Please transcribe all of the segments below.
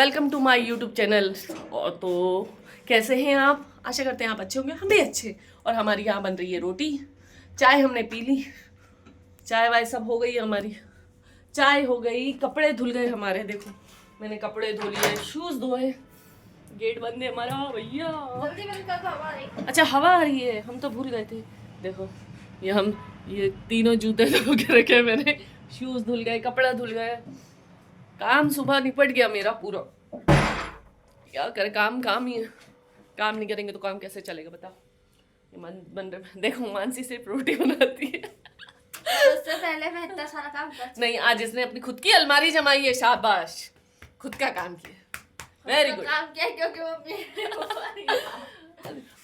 Welcome to my YouTube channel. और तो कैसे हैं आप? आशा करते हैं आप अच्छे होंगे, हम भी अच्छे। और हमारी यहाँ बन रही है रोटी, चाय हमने पी ली, चाय वाय सब हो गई हमारी, चाय हो गई, कपड़े धुल गए हमारे। देखो मैंने कपड़े धो लिए, शूज धोए, गेट बंद है हमारा भैया। अच्छा हवा आ रही है, हम तो भूल गए थे। देखो ये तीनों जूते धो के रखे मैंने, शूज धुल गए, कपड़ा धुल गए, काम सुबह निपट गया मेरा पूरा। क्या करे, काम ही है, काम नहीं करेंगे तो काम कैसे चलेगा बताओ। ये बन रहे, देखो मानसी सिर्फ रोटी बनाती है। उससे पहले मैं इतना सारा काम कर नहीं, आज इसने अपनी खुद की अलमारी जमाई है, शाबाश, खुद का काम किया, वेरी गुड। काम किया क्योंकि वो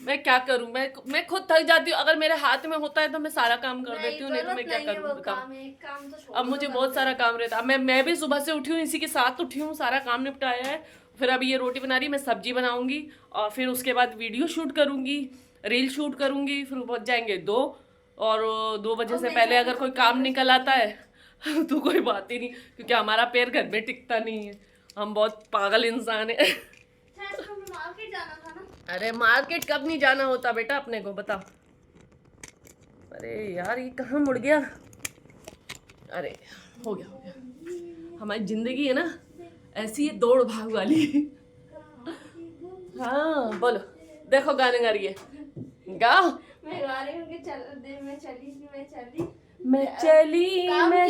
मैं क्या करूं, मैं खुद थक जाती हूँ। अगर मेरे हाथ में होता है तो मैं सारा काम कर देती हूँ, नहीं तो मैं क्या करूँ बताओ। काम तो अब मुझे बहुत सारा काम रहता है। मैं भी सुबह से उठी हूँ, इसी के साथ उठी हूँ, सारा काम निपटाया है। फिर अभी ये रोटी बना रही, मैं सब्जी बनाऊंगी और फिर उसके बाद वीडियो शूट करूंगी, रील शूट करूंगी। फिर पहुंच जाएंगे 2, और 2 बजे से पहले अगर कोई काम निकल आता है तो कोई बात ही नहीं, क्योंकि हमारा पैर घर में टिकता नहीं है, हम बहुत पागल इंसान है। मार्केट जाना था ना। अरे मार्केट कब नहीं जाना होता बेटा अपने को, बताओ। अरे यार ये कहाँ मुड़ गया। अरे हो गया। हमारी जिंदगी है ना ऐसी है, दौड़ भाग वाली। हाँ बोलो, देखो गाने गा रही है, गाओ। मैं गा रही हूँ कि मैं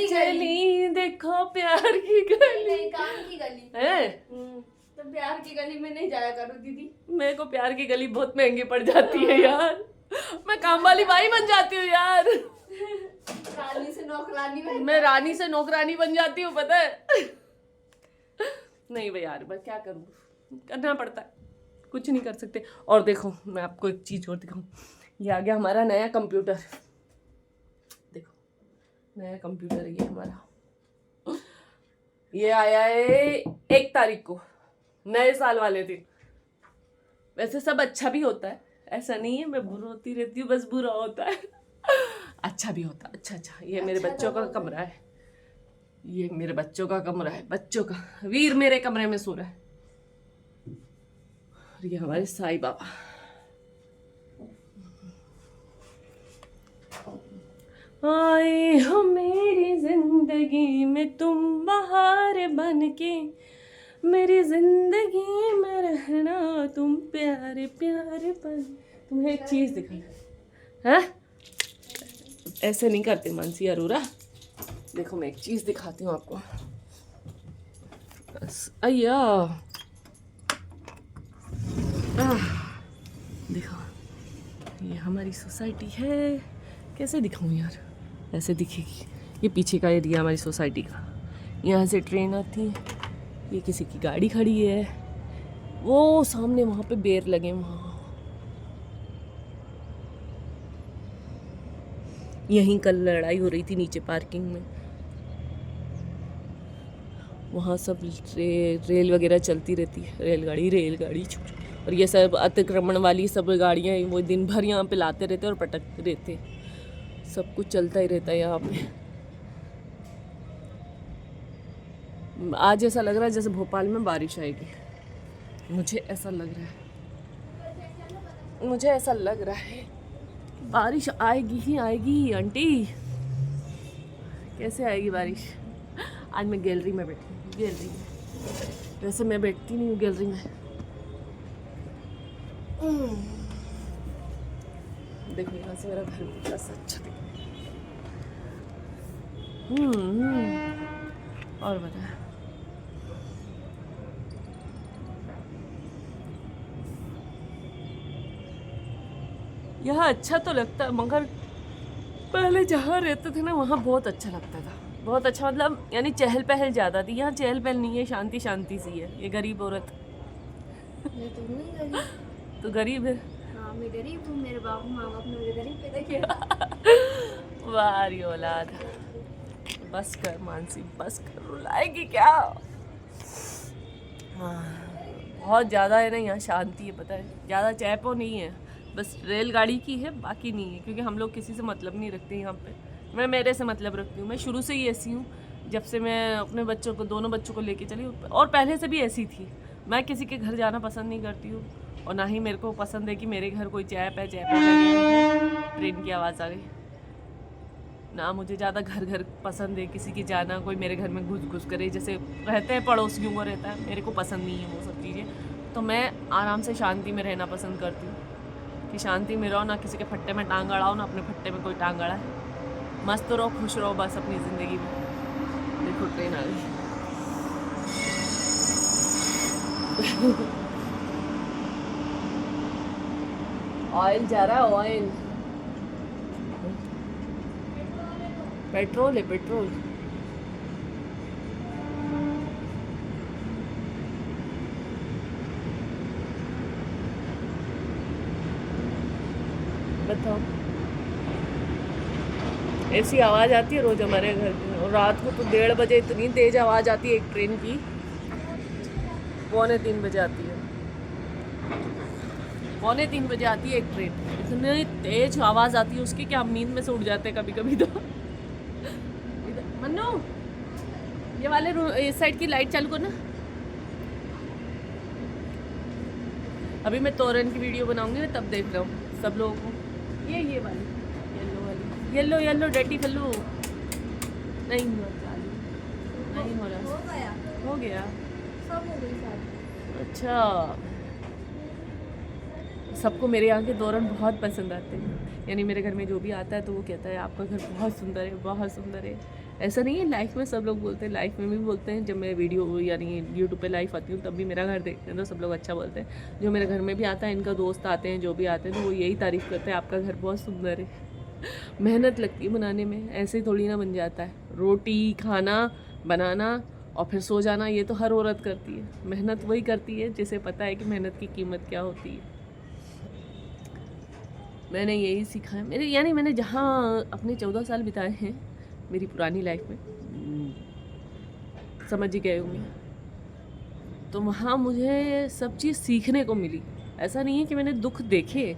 चली देखो प्यार की गली। काम की गली है तो प्यार की गली में नहीं जाया करो दीदी। मेरे को प्यार की गली बहुत महंगी पड़ जाती है यार, मैं काम वाली बाई बन जाती हूँ यार। रानी से नौकरानी मैं रानी से नौकरानी बन जाती हूँ, पता है। नहीं भाई यार, मैं क्या करूँ, करना पड़ता है, कुछ नहीं कर सकते। और देखो मैं आपको एक चीज़ और दिखाऊँ, ये आ गया हमारा नया कंप्यूटर। देखो नया कंप्यूटर है ये हमारा, ये आया है 1 तारीख को, नए साल वाले दिन। वैसे सब अच्छा भी होता है, ऐसा नहीं है मैं बुरा होती रहती हूँ, बस बुरा होता है। अच्छा भी होता है। अच्छा ये मेरे बच्चों का कमरा है, ये मेरे बच्चों का कमरा है, बच्चों का। वीर मेरे कमरे में सो रहा है, और ये हमारे साईं बाबा। आए हो मेरी जिंदगी में तुम बहार बन के, मेरी जिंदगी में रहना तुम प्यारे प्यारे बन। तुम्हें एक चीज दिखा है, ऐसे नहीं करते मानसी अरोरा। देखो मैं एक चीज दिखाती हूँ आपको। अय्या देखो, ये हमारी सोसाइटी है। कैसे दिखाऊं यार, ऐसे दिखेगी। ये पीछे का एरिया हमारी सोसाइटी का, यहाँ से ट्रेन आती है, ये किसी की गाड़ी खड़ी है, वो सामने वहाँ पे बेर लगे, वहाँ यहीं कल लड़ाई हो रही थी नीचे पार्किंग में, वहाँ सब रेल वगैरह चलती रहती है, रेलगाड़ी। और ये सब अतिक्रमण वाली सब गाड़ियाँ वो दिन भर यहाँ पे लाते रहते और पटकते रहते, सब कुछ चलता ही रहता है यहाँ पे। आज ऐसा लग रहा है जैसे भोपाल में बारिश आएगी, मुझे ऐसा लग रहा है बारिश आएगी ही आएगी। आंटी कैसे आएगी बारिश? आज मैं गैलरी में बैठी हूँ, गैलरी में, वैसे मैं बैठती नहीं हूँ गैलरी में। देखो यहाँ से मेरा घर कितना अच्छा दिख रहा है। और बताया, यहाँ अच्छा तो लगता है, मगर पहले जहाँ रहते थे ना वहाँ बहुत अच्छा लगता था, बहुत अच्छा। मतलब यानी चहल पहल ज़्यादा थी, यहाँ चहल पहल नहीं है, शांति शांति सी है। ये गरीब औरत ये तुम नहीं गरीब तो गरीब है। हाँ मैं गरीब हूँ, मेरे बाबू माँ बाप ने मुझे गरीब पैदा किया। वारी औलाद, बस कर मानसी, बस कर, रुलाएगी क्या। हाँ बहुत ज़्यादा है ना यहाँ, शांति है, पता है, ज़्यादा चहपो नहीं है, बस रेलगाड़ी की है, बाकी नहीं है। क्योंकि हम लोग किसी से मतलब नहीं रखते यहाँ पे, मैं मेरे से मतलब रखती हूँ, मैं शुरू से ही ऐसी हूँ, जब से मैं अपने बच्चों को, दोनों बच्चों को लेके चली, और पहले से भी ऐसी थी, मैं किसी के घर जाना पसंद नहीं करती हूँ, और ना ही मेरे को पसंद है कि मेरे घर कोई चैप है ट्रेन की आवाज़ आ गई ना। मुझे ज़्यादा घर घर पसंद है, किसी की जाना, कोई मेरे घर में घुस घुस करे, जैसे रहते हैं पड़ोसियों को रहता है, मेरे को पसंद नहीं है वो सब चीज़ें। तो मैं आराम से शांति में रहना पसंद करती हूँ कि शांति में रहो, ना किसी के फट्टे में टांग अड़ाओ, ना अपने फट्टे में कोई टांग अड़ाए, मस्त रहो, खुश रहो बस अपनी ज़िंदगी में। देखो ट्रेन आ गई। ऑयल जा रहा है, ऑयल, पेट्रोल है, पेट्रोल। बताओ, ऐसी आवाज़ आती है रोज़ हमारे घर में, और रात को तो 1:30 बजे इतनी तेज़ आवाज़ आती है एक ट्रेन की, 2:45 बजे आती है, 2:45 बजे आती है एक ट्रेन, इतनी तेज़ आवाज़ आती है उसकी कि हम नींद में से उठ जाते हैं कभी कभी तो। मन्नू, ये वाले इस साइड की लाइट चालू करना। अभी मैं तोरन की वीडियो बनाऊंगी ना, तब देख रहा हूँ सब लोगों को। ये वाली येलो वाली, येलो येलो डर्टी फल्लू नहीं हुआ चालू, नहीं हो रहा, हो गया सब हो गई शादी। अच्छा, सबको मेरे यहाँ के तोरण बहुत पसंद आते हैं, यानी मेरे घर में जो भी आता है तो वो कहता है आपका घर बहुत सुंदर है, बहुत सुंदर है। ऐसा नहीं है, लाइफ में सब लोग बोलते हैं, लाइफ में भी बोलते हैं, जब मैं वीडियो यानी यूट्यूब पे लाइव आती हूँ तब भी मेरा घर देखते हैं तो सब लोग अच्छा बोलते हैं। जो मेरे घर में भी आता है, इनका दोस्त आते हैं, जो भी आते हैं तो वो यही तारीफ़ करते हैं, आपका घर बहुत सुंदर है। मेहनत लगती है बनाने में, ऐसे ही थोड़ी ना बन जाता है। रोटी खाना बनाना और फिर सो जाना, ये तो हर औरत करती है। मेहनत वही करती है जिसे पता है कि मेहनत की कीमत क्या होती है। मैंने यही सीखा है मेरे, यानी मैंने जहाँ अपने 14 साल बिताए हैं मेरी पुरानी लाइफ में, समझ ही गए होंगे, तो वहाँ मुझे सब चीज़ सीखने को मिली। ऐसा नहीं है कि मैंने दुख देखे,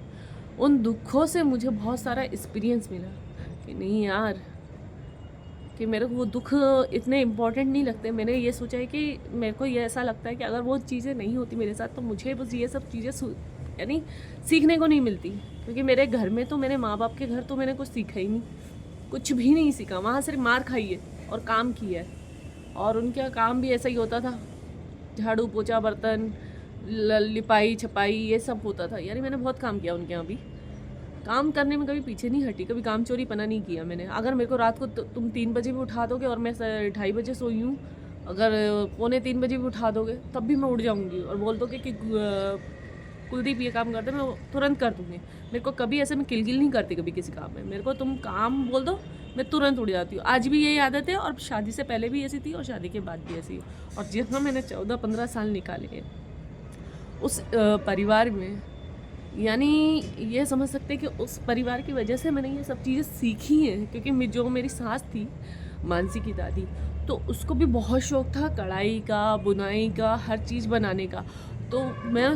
उन दुखों से मुझे बहुत सारा एक्सपीरियंस मिला कि नहीं यार, कि मेरे को वो दुख इतने इम्पोर्टेंट नहीं लगते। मैंने ये सोचा है कि मेरे को ये ऐसा लगता है कि अगर वो चीज़ें नहीं होती मेरे साथ तो मुझे बस ये सब चीज़ें यानी सीखने को नहीं मिलती, क्योंकि मेरे घर में तो, मेरे माँ बाप के घर तो मैंने कुछ सीखा ही नहीं, कुछ भी नहीं सीखा। वहाँ सिर्फ मार खाई है और काम किया है, और उनका काम भी ऐसा ही होता था, झाड़ू पोछा बर्तन लिपाई छपाई ये सब होता था। यानी मैंने बहुत काम किया उनके यहाँ भी, काम करने में कभी पीछे नहीं हटी, कभी काम चोरी पना नहीं किया मैंने। अगर मेरे को रात को तुम 3 बजे भी उठा दोगे और मैं 2:30 बजे सोई हूँ, अगर 2:45 बजे भी उठा दोगे तब भी मैं उठ जाऊँगी और बोल दोगे कि कुलदीप ये काम करते, मैं तुरंत कर दूँगी। मेरे को कभी ऐसे मैं किलगिल नहीं करती कभी किसी काम में, मेरे को तुम काम बोल दो मैं तुरंत उड़ जाती हूँ। आज भी यही आदत है, और शादी से पहले भी ऐसी थी और शादी के बाद भी ऐसी है। और जितना मैंने 14-15 साल निकाले हैं उस परिवार में, यानी ये समझ सकते हैं कि उस परिवार की वजह से मैंने ये सब चीज़ें सीखी हैं। क्योंकि जो मेरी सास थी, मानसी की दादी, तो उसको भी बहुत शौक़ था कढ़ाई का, बुनाई का, हर चीज़ बनाने का। तो मैं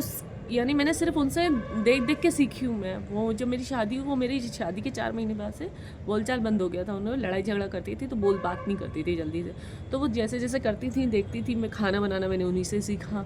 यानी मैंने सिर्फ उनसे देख देख के सीखी हूँ मैं। वो जब मेरी शादी हुई, वो मेरी शादी के 4 महीने बाद से बोलचाल बंद हो गया था। उन्होंने लड़ाई झगड़ा करती थी तो बात नहीं करती थी जल्दी से, तो वो जैसे जैसे करती थी देखती थी मैं। खाना बनाना मैंने उन्हीं से सीखा,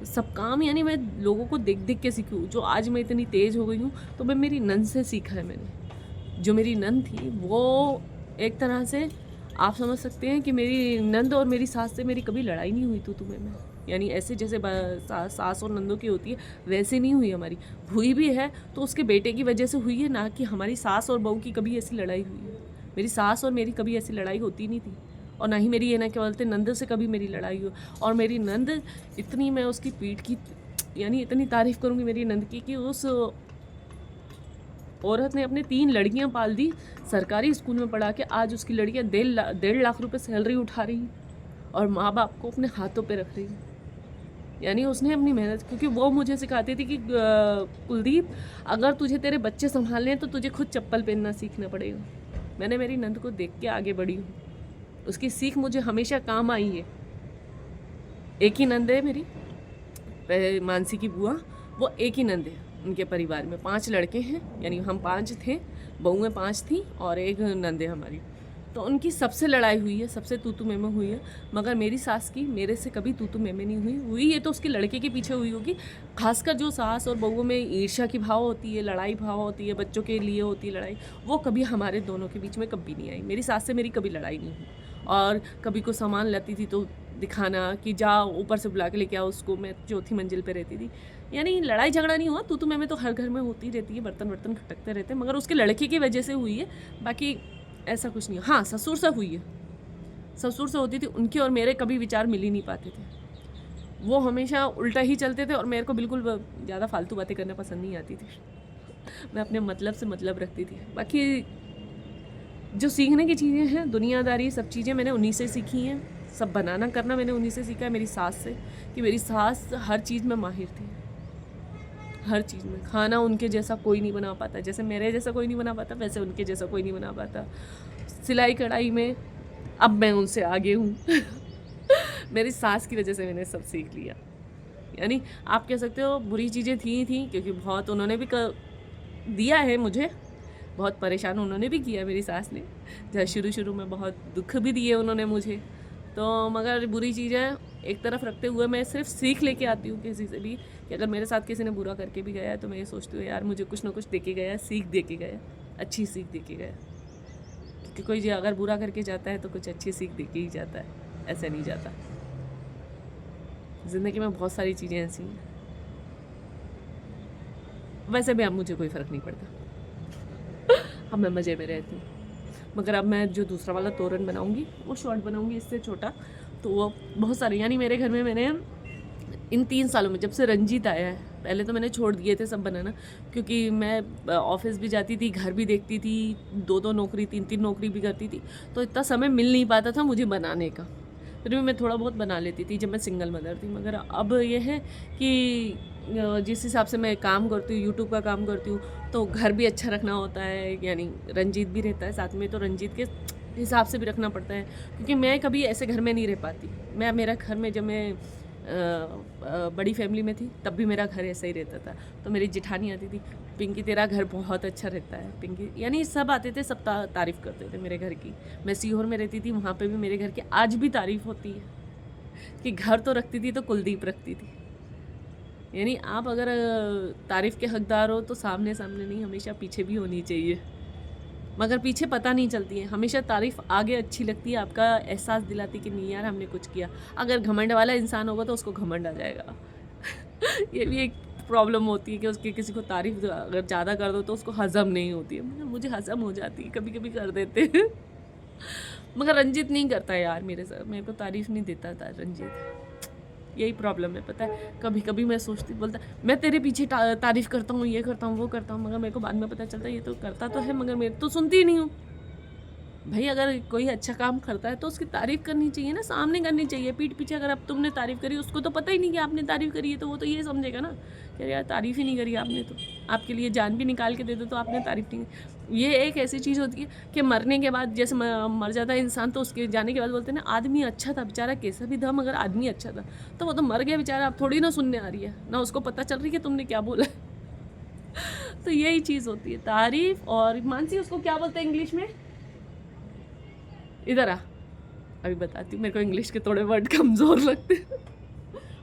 सब काम यानी मैं लोगों को देख देख के सीखी हूँ। जो आज मैं इतनी तेज़ हो गई हूँ तो मैं मेरी नंद से सीखा है मैंने। जो मेरी नंद थी वो एक तरह से आप समझ सकते हैं कि मेरी नंद और मेरी सास से मेरी कभी लड़ाई नहीं हुई। तो तुम्हें मैं यानी ऐसे जैसे सास और नंदों की होती है वैसे नहीं हुई हमारी। हुई भी है तो उसके बेटे की वजह से हुई है, ना कि हमारी सास और बहू की कभी ऐसी लड़ाई हुई है। मेरी सास और मेरी कभी ऐसी लड़ाई होती नहीं थी, और ना ही मेरी ये ना क्या बोलते नंद से कभी मेरी लड़ाई हुई। और मेरी नंद इतनी, मैं उसकी पीठ की यानी इतनी तारीफ़ करूँगी मेरी नंद की कि उस औरत ने अपनी 3 लड़कियां पाल दी, सरकारी स्कूल में पढ़ा के आज उसकी लड़कियां 1.5 लाख रुपए सैलरी उठा रही और माँ बाप को अपने हाथों पे रख रही। यानी उसने अपनी मेहनत, क्योंकि वो मुझे सिखाती थी कि कुलदीप अगर तुझे तेरे बच्चे संभालने हैं तो तुझे खुद चप्पल पहनना सीखना पड़ेगा। मैंने मेरी नंद को देख के आगे बढ़ी हूँ, उसकी सीख मुझे हमेशा काम आई है। एक ही नंद है मेरी, मानसी की बुआ, वो एक ही नंद है। उनके परिवार में 5 लड़के हैं, यानी हम 5 थे, बहुएं 5 थी और एक नंद है हमारी। तो तो उनकी सबसे लड़ाई हुई है, सबसे तू में हुई है, मगर मेरी सास की मेरे से कभी तू में नहीं हुई। ये तो उसके लड़के के पीछे हुई होगी। खासकर जो सास और बहुओं में ईर्ष्या की भाव होती है, लड़ाई भाव होती है, बच्चों के लिए होती है लड़ाई, वो कभी हमारे दोनों के बीच में कभी नहीं आई। मेरी सास से मेरी कभी लड़ाई नहीं हुई। और कभी कोई सामान लाती थी तो दिखाना कि जा ऊपर से बुला के लेके आओ उसको। मैं चौथी मंजिल पे रहती थी, यानी लड़ाई झगड़ा नहीं हुआ। तू मैं तो हर घर में होती रहती है, बर्तन वर्तन खटकते रहते हैं, मगर उसके लड़के की वजह से हुई है, बाकी ऐसा कुछ नहीं। हाँ, ससुर से हुई है, ससुर से होती थी। उनके और मेरे कभी विचार मिल ही नहीं पाते थे, वो हमेशा उल्टा ही चलते थे और मेरे को बिल्कुल ज़्यादा फालतू बातें करना पसंद नहीं आती थी। मैं अपने मतलब से मतलब रखती थी। बाकी जो सीखने की चीज़ें हैं, दुनियादारी, सब चीज़ें मैंने उन्हीं से सीखी हैं। सब बनाना करना मैंने उन्हीं से सीखा है, मेरी सास से, कि मेरी सास हर चीज़ में माहिर थी, हर चीज़ में। खाना उनके जैसा कोई नहीं बना पाता, जैसे मेरे जैसा कोई नहीं बना पाता वैसे उनके जैसा कोई नहीं बना पाता। सिलाई कढ़ाई में अब मैं उनसे आगे हूँ। मेरी सास की वजह से मैंने सब सीख लिया। यानी आप कह सकते हो बुरी चीज़ें थी क्योंकि बहुत उन्होंने भी दिया है मुझे, बहुत परेशान उन्होंने भी किया मेरी सास ने। जहाँ शुरू में बहुत दुख भी दिए उन्होंने मुझे, तो मगर बुरी चीज़ें एक तरफ रखते हुए मैं सिर्फ सीख लेके आती हूँ किसी से भी, कि अगर मेरे साथ किसी ने बुरा करके भी गया है तो मैं ये सोचती हूँ यार मुझे कुछ ना कुछ दे के गया, सीख दे के गया, अच्छी सीख दे के गया। क्योंकि कोई जो अगर बुरा करके जाता है तो कुछ अच्छी सीख दे के ही जाता है, ऐसे नहीं जाता। ज़िंदगी में बहुत सारी चीज़ें ऐसी हैं। वैसे भी अब मुझे कोई फ़र्क नहीं पड़ता, अब मैं मज़े में रहती हूँ। मगर अब मैं जो दूसरा वाला तोरण बनाऊंगी वो शॉर्ट बनाऊंगी, इससे छोटा। तो वो बहुत सारे, यानी मेरे घर में मैंने इन 3 सालों में, जब से रंजीत आया है, पहले तो मैंने छोड़ दिए थे सब बनाना, क्योंकि मैं ऑफिस भी जाती थी, घर भी देखती थी, 2 नौकरी 3 नौकरी भी करती थी, तो इतना समय मिल नहीं पाता था मुझे बनाने का। फिर भी मैं थोड़ा बहुत बना लेती थी जब मैं सिंगल मदर थी। मगर अब ये है कि जिस हिसाब से मैं काम करती हूँ, यूट्यूब का काम करती हूँ, तो घर भी अच्छा रखना होता है, यानी रंजीत भी रहता है साथ में, तो रंजीत के हिसाब से भी रखना पड़ता है, क्योंकि मैं कभी ऐसे घर में नहीं रह पाती। मेरा घर में, जब मैं बड़ी फैमिली में थी तब भी मेरा घर ऐसा ही रहता था। तो मेरी जेठानी आती थी, पिंकी तेरा घर बहुत अच्छा रहता है पिंकी, यानी सब आते थे, सब तारीफ़ करते थे मेरे घर की। मैं सीहोर में रहती थी, वहाँ पे भी मेरे घर की आज भी तारीफ़ होती है कि घर तो रखती थी तो कुलदीप रखती थी। यानी आप अगर तारीफ़ के हकदार हो तो सामने नहीं, हमेशा पीछे भी होनी चाहिए। मगर पीछे पता नहीं चलती है, हमेशा तारीफ़ आगे अच्छी लगती है, आपका एहसास दिलाती कि नहीं यार हमने कुछ किया। अगर घमंड वाला इंसान होगा तो उसको घमंड आ जाएगा। ये भी एक प्रॉब्लम होती है कि उसकी किसी को तारीफ़ अगर ज़्यादा कर दो तो उसको हज़म नहीं होती है। मगर मुझे हज़म हो जाती है, कभी कभी कर देते हैं। मगर रंजीत नहीं करता यार मेरे साथ, मेरे को तारीफ़ नहीं देता था रंजीत, यही प्रॉब्लम है। पता है, कभी कभी मैं सोचती, बोलता मैं तेरे पीछे तारीफ़ करता हूँ, ये करता हूँ, वो करता हूँ, मगर मेरे को बाद में पता चलता है ये तो करता तो है मगर मैं तो सुनती ही नहीं हूँ। भाई अगर कोई अच्छा काम करता है तो उसकी तारीफ़ करनी चाहिए ना, सामने करनी चाहिए। पीठ पीछे अगर अब तुमने तारीफ़ करी, उसको तो पता ही नहीं कि आपने तारीफ़ करी है, तो वो तो ये समझेगा ना कि यार तारीफ़ ही नहीं करी आपने, तो आपके लिए जान भी निकाल के दे दो तो आपने तारीफ़ नहीं। ये एक ऐसी चीज़ होती है कि मरने के बाद, जैसे मर जाता है इंसान तो उसके जाने के बाद बोलते हैं ना आदमी अच्छा था बेचारा, कैसा भी था मगर आदमी अच्छा था। तो वो तो मर गया बेचारा, अब थोड़ी ना सुनने आ रही है ना, उसको पता चल रही है कि तुमने क्या बोला। तो यही चीज़ होती है तारीफ़। और मानसी उसको क्या बोलते हैं इंग्लिश में, इधर आ, अभी बताती हूँ। मेरे को इंग्लिश के थोड़े वर्ड कमज़ोर लगते हैं।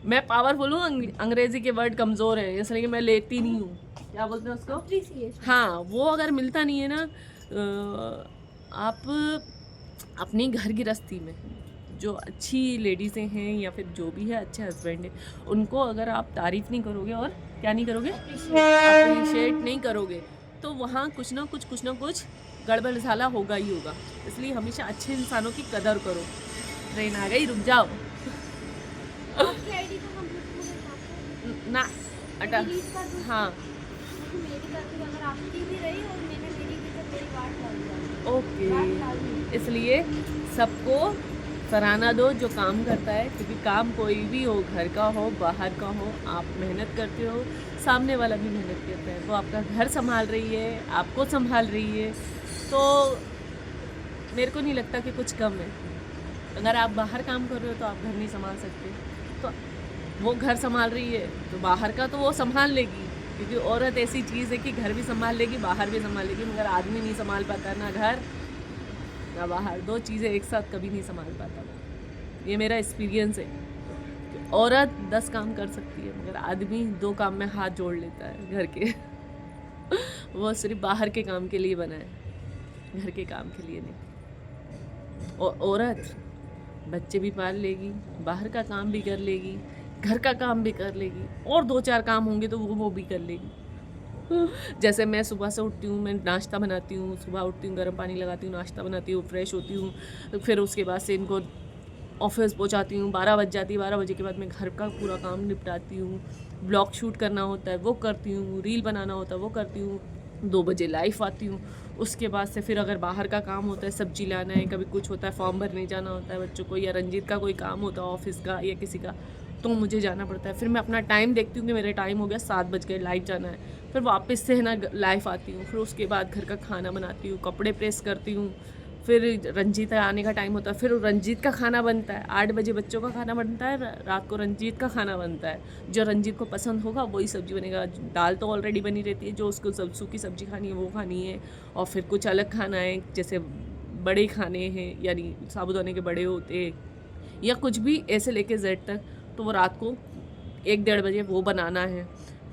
मैं पावरफुल हूँ, अंग्रेज़ी के वर्ड कमज़ोर है, इसलिए कि मैं लेती नहीं हूँ। क्या बोलते हैं उसको, हाँ, वो अगर मिलता नहीं है ना, आप अपनी घर गृहस्थी में जो अच्छी लेडीज़ें हैं या फिर जो भी है अच्छे हस्बैंड हैं, उनको अगर आप तारीफ़ नहीं करोगे और क्या नहीं करोगे, अप्रिशिएट नहीं करोगे, तो वहाँ कुछ ना कुछ गड़बड़ झाला होगा ही होगा। इसलिए हमेशा अच्छे इंसानों की कदर करो। ट्रेन आ गई, रुक जाओ। आपकी आईडी को कंप्लीट ना अटा, हाँ मेरी करके अगर आपकी भी रही और मैंने मेरी की तो मेरी बात डाल दी। ओके, इसलिए सबको सराहना दो जो काम करता है, क्योंकि काम कोई भी हो, घर का हो बाहर का हो, आप मेहनत करते हो, सामने वाला भी मेहनत करता है, वो आपका घर संभाल रही है, आपको संभाल रही है, तो मेरे को नहीं लगता कि कुछ कम है। अगर आप बाहर काम कर रहे हो तो आप घर नहीं संभाल सकते, तो वो घर संभाल रही है तो बाहर का तो वो संभाल लेगी, क्योंकि औरत ऐसी चीज़ है कि घर भी संभाल लेगी बाहर भी संभाल लेगी, मगर आदमी नहीं संभाल पाता ना घर ना बाहर, 2 चीज़ें एक साथ कभी नहीं संभाल पाता मैं। ये मेरा एक्सपीरियंस है कि औरत 10 काम कर सकती है मगर आदमी 2 काम में हाथ जोड़ लेता है घर के। वो सिर्फ बाहर के काम के लिए बना है, घर के काम के लिए नहीं। और औरत बच्चे भी पाल लेगी, बाहर का काम भी कर लेगी, घर का काम भी कर लेगी, और 2-4 काम होंगे तो वो भी कर लेगी। जैसे मैं सुबह से उठती हूँ, मैं नाश्ता बनाती हूँ, सुबह उठती हूँ, गर्म पानी लगाती हूँ, नाश्ता बनाती हूँ, फ्रेश होती हूँ, फिर उसके बाद से इनको ऑफिस पहुँचाती हूँ, 12 बज जाती है। 12 बजे के बाद मैं घर का पूरा काम निपटाती हूँ, ब्लॉग शूट करना होता है वो करती हूँ, रील बनाना होता है वो करती हूँ, 2 बजे लाइव आती हूँ। उसके बाद से फिर अगर बाहर का काम होता है, सब्जी लाना है, कभी कुछ होता है, फॉर्म भरने जाना होता है बच्चों को, या रंजीत का कोई काम होता है ऑफिस का या किसी का, तो मुझे जाना पड़ता है। फिर मैं अपना टाइम देखती हूँ कि मेरा टाइम हो गया, 7 बज गए, लाइव जाना है। फिर वापस से है ना लाइव आती हूँ, फिर उसके बाद घर का खाना बनाती हूँ, कपड़े प्रेस करती हूँ, फिर रंजीत आने का टाइम होता है, फिर रंजीत का खाना बनता है। 8 बजे बच्चों का खाना बनता है, रात को रंजीत का खाना बनता है। जो रंजीत को पसंद होगा वही सब्जी बनेगा। दाल तो ऑलरेडी बनी रहती है, जो उसको सूखी सब्जी खानी है वो खानी है, और फिर कुछ अलग खाना है, जैसे बड़े खाने हैं, यानी साबुदाने के बड़े होते हैं या कुछ भी ऐसे लेके जेड तक, तो वो रात को 1-1:30 बजे वो बनाना है।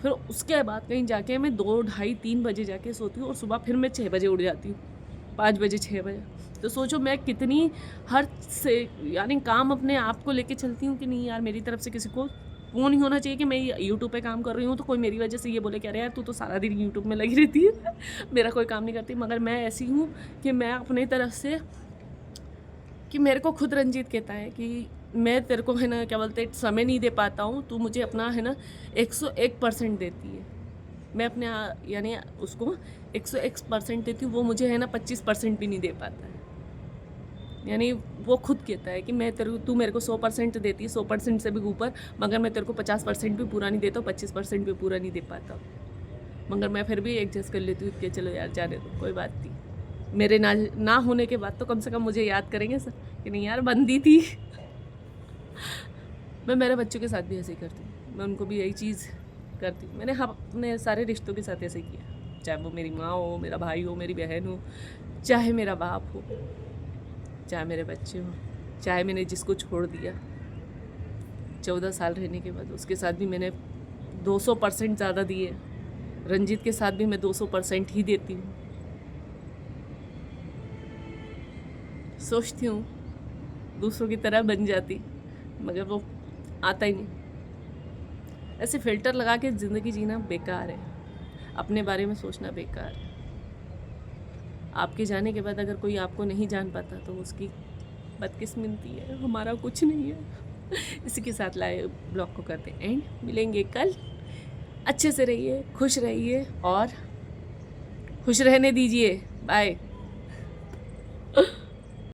फिर उसके बाद कहीं जाके मैं 2, ढाई, 3 बजे जाके सोती हूँ, और सुबह फिर मैं 6 बजे उठ जाती हूँ, 5 बजे 6 बजे। तो सोचो मैं कितनी हर से यानी काम अपने आप को लेके चलती हूँ कि नहीं यार, मेरी तरफ से किसी को वो नहीं होना चाहिए कि मैं यूट्यूब पे काम कर रही हूँ तो कोई मेरी वजह से ये बोले कि अरे यार तू तो सारा दिन यूट्यूब में लगी रहती है, मेरा कोई काम नहीं करती। मगर मैं ऐसी हूँ कि मैं अपनी तरफ से, कि मेरे को खुद रंजीत कहता है कि मैं तेरे को है ना क्या बोलते समय नहीं दे पाता हूँ, तू मुझे अपना है ना 101% देती है। मैं अपने यानी उसको 101% देती हूँ, वो मुझे है ना 25% भी नहीं दे पाता है। यानी वो खुद कहता है कि मैं तू मेरे को 100% देती है, 100% से भी ऊपर, मगर मैं तेरे को 50% भी पूरा नहीं देता हूँ, 25% भी पूरा नहीं दे पाता। मगर मैं फिर भी एडजस्ट कर लेती हूँ कि चलो यार जाने दो, कोई बात नहीं। मेरे ना होने के बाद तो कम से कम मुझे याद करेंगे सर कि नहीं यार बंदी थी। मैं मेरे बच्चों के साथ भी ऐसे ही करती हूँ, मैं उनको भी यही चीज़ करती हूँ। मैंने अपने सारे रिश्तों के साथ ऐसे किया, चाहे वो मेरी माँ हो, मेरा भाई हो, मेरी बहन हो, चाहे मेरा बाप हो, चाहे मेरे बच्चे हो, चाहे मैंने जिसको छोड़ दिया 14 साल रहने के बाद, उसके साथ भी मैंने 200% ज़्यादा दिए। रंजीत के साथ भी मैं 200% ही देती हूँ। सोचती हूँ दूसरों की तरह बन जाती, मगर वो आता ही नहीं। ऐसे फ़िल्टर लगा के ज़िंदगी जीना बेकार है, अपने बारे में सोचना बेकार है। आपके जाने के बाद अगर कोई आपको नहीं जान पाता तो उसकी बदकिस्मती है, हमारा कुछ नहीं है। इसी के साथ लाए ब्लॉग को करते एंड, मिलेंगे कल। अच्छे से रहिए, खुश रहिए और खुश रहने दीजिए। बाय।